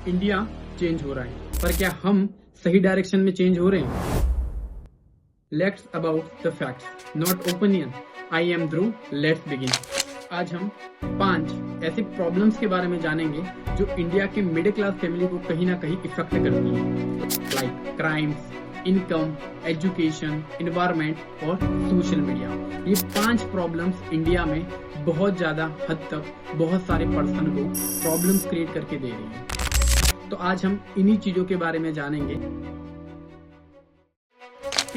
India change हो रहा है, पर क्या हम सही डायरेक्शन में चेंज हो रहे हैं? Let's about the facts, not opinion. I am Dhruv, let's begin. आज हम 5 ऐसी प्रॉब्लम्स के बारे में जानेंगे जो इंडिया के मिडिल क्लास फैमिली को कहीं ना कहीं इफेक्ट करती हैं, like crimes, income, education, environment और सोशल मीडिया। ये 5 प्रॉब्लम्स इंडिया में बहुत ज्यादा हद तक बहुत सारे पर्सन को प्रॉब्लम्स क्रिएट करके दे रही हैं। तो आज हम इन्हीं चीजों के बारे में जानेंगे।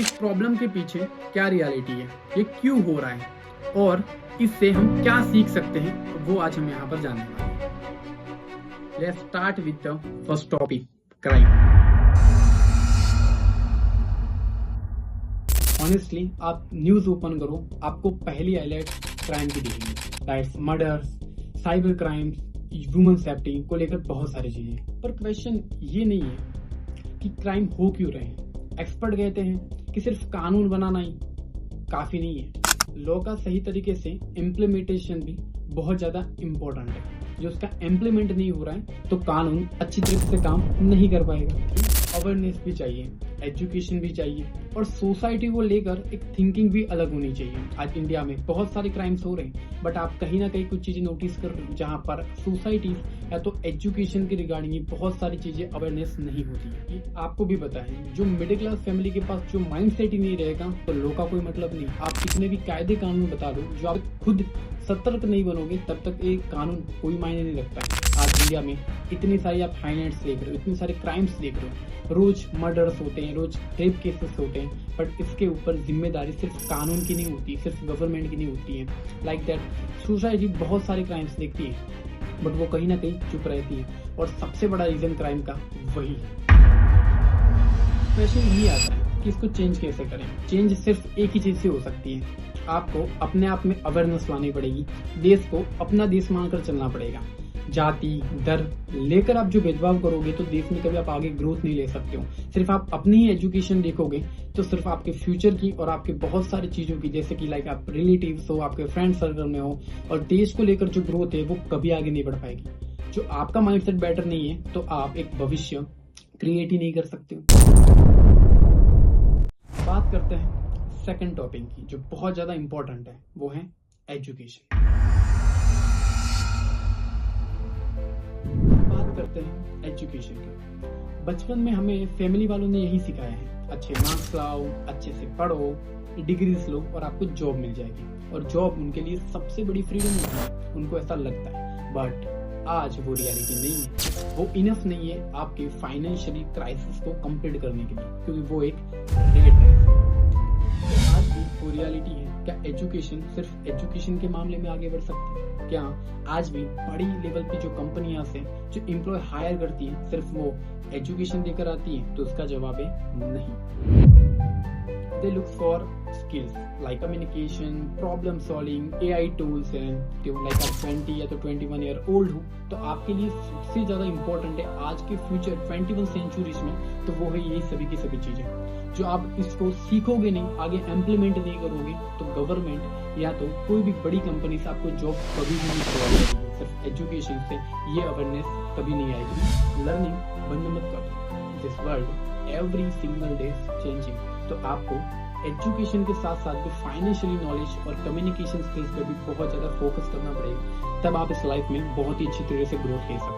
इस प्रॉब्लम के पीछे क्या रियलिटी है, ये क्यों हो रहा है और इससे हम क्या सीख सकते हैं, वो आज हम यहाँ पर जानने वाले हैं। Let's start with the first topic, crime. Honestly आप न्यूज ओपन करो, आपको पहली हाईलाइट क्राइम की दिखेगी, that's murders, cyber crimes, human safety को लेकर बहुत सारी चीजें। पर क्वेश्चन ये नहीं है कि क्राइम हो क्यों रहे हैं। एक्सपर्ट कहते हैं कि सिर्फ कानून बनाना ही काफी नहीं है, लॉ का सही तरीके से इम्प्लीमेंटेशन भी बहुत ज्यादा इम्पोर्टेंट है। जो उसका इम्प्लीमेंट नहीं हो रहा है तो कानून अच्छी तरीके से काम नहीं कर पाएगा। अवेयरनेस भी चाहिए, एजुकेशन भी चाहिए और सोसाइटी को लेकर एक थिंकिंग भी अलग होनी चाहिए। आज इंडिया में बहुत सारे क्राइम्स हो रहे हैं, बट आप कहीं ना कहीं कुछ चीजें नोटिस कर रहे हो जहाँ पर सोसाइटी या तो एजुकेशन के रिगार्डिंग बहुत सारी चीजें अवेयरनेस नहीं होती है। ये आपको भी पता है, जो मिडिल क्लास फैमिली के पास जो माइंडसेट ही नहीं रहेगा तो लॉ का कोई मतलब नहीं। आप कितने भी कायदे कानून बता दो, जो आप खुद सतर्क नहीं बनोगे तब तक एक कानून कोई मायने नहीं रखता। आज इंडिया में इतनी सारी आप हाईलाइट्स देख रहे हो, इतनी सारी क्राइम्स देख रहे हो, रोज मर्डर्स होते हैं, रोज रेप केसेस होते हैं, बट इसके ऊपर जिम्मेदारी सिर्फ कानून की नहीं होती, सिर्फ गवर्नमेंट की नहीं होती है। लाइक दैट सोसाइटी बहुत सारे क्राइम्स देखती है बट वो कहीं ना कहीं चुप रहती है, और सबसे बड़ा रीजन क्राइम का वही है। क्वेश्चन यही आता है कि इसको चेंज कैसे करें। चेंज सिर्फ एक ही चीज से हो सकती है, आपको अपने आप में अवेयरनेस लानी पड़ेगी, देश को अपना देश मानकर चलना पड़ेगा। जाति दर लेकर आप जो भेदभाव करोगे तो देश में कभी आप आगे ग्रोथ नहीं ले सकते हो। सिर्फ आप अपनी ही एजुकेशन देखोगे तो सिर्फ आपके फ्यूचर की और आपके बहुत सारी चीजों की, जैसे कि लाइक आप रिलेटिव्स हो, आपके फ्रेंड सर्कल में हो, और देश को लेकर जो ग्रोथ है वो कभी आगे नहीं बढ़ पाएगी। जो आपका माइंडसेट बेटर नहीं है तो आप एक भविष्य क्रिएट ही नहीं कर सकते हो। बात करते हैं सेकंड टॉपिक की जो बहुत ज्यादा इंपॉर्टेंट है, वो है एजुकेशन। बात करते हैं एजुकेशन की। बचपन में हमें फैमिली वालों ने यही सिखाया है, अच्छे मार्क्स लाओ, अच्छे से पढ़ो, डिग्रीज लो और आपको जॉब मिल जाएगी। और जॉब उनके लिए सबसे बड़ी फ्रीडम होती है, उनको ऐसा लगता है। बट आज वो रियलिटी नहीं है, वो इनफ नहीं है आपके फाइनेंशियली क्राइसिस को कंप्लीट करने के लिए, क्योंकि वो एक रेट है। आज भी वो रियलिटी है। क्या एजुकेशन सिर्फ एजुकेशन के मामले में आगे बढ़ सकती है? क्या आज भी बड़ी लेवल की जो कंपनियां से जो एम्प्लॉय हायर करती हैं सिर्फ वो एजुकेशन देकर आती हैं? तो उसका जवाब है नहीं। They look for skills like communication, problem solving, AI tools and like आप 20 या तो 21 ईयर ओल्ड हो तो आपके लिए सबसे ज्यादा इम्पोर्टेंट है आज के फ्यूचर 21 सेंचुरीज में, तो वो है यही सभी की सभी चीजें। जो आप इसको सीखोगे नहीं, आगे इम्प्लीमेंट नहीं करोगे तो गवर्नमेंट या तो कोई भी बड़ी कंपनी से आपको जॉब कभी भी नहीं प्रोवाइड करेगी। सिर्फ एजुकेशन से ये अवेयरनेस कभी नहीं आएगी। लर्निंग बंद मत करो, this world every single day changing. तो आपको एजुकेशन के साथ साथ भी फाइनेंशियली नॉलेज और कम्युनिकेशन स्किल्स पर भी बहुत ज्यादा फोकस करना पड़ेगा, तब आप इस लाइफ में बहुत ही अच्छी तरह से ग्रोथ ले सकते हैं।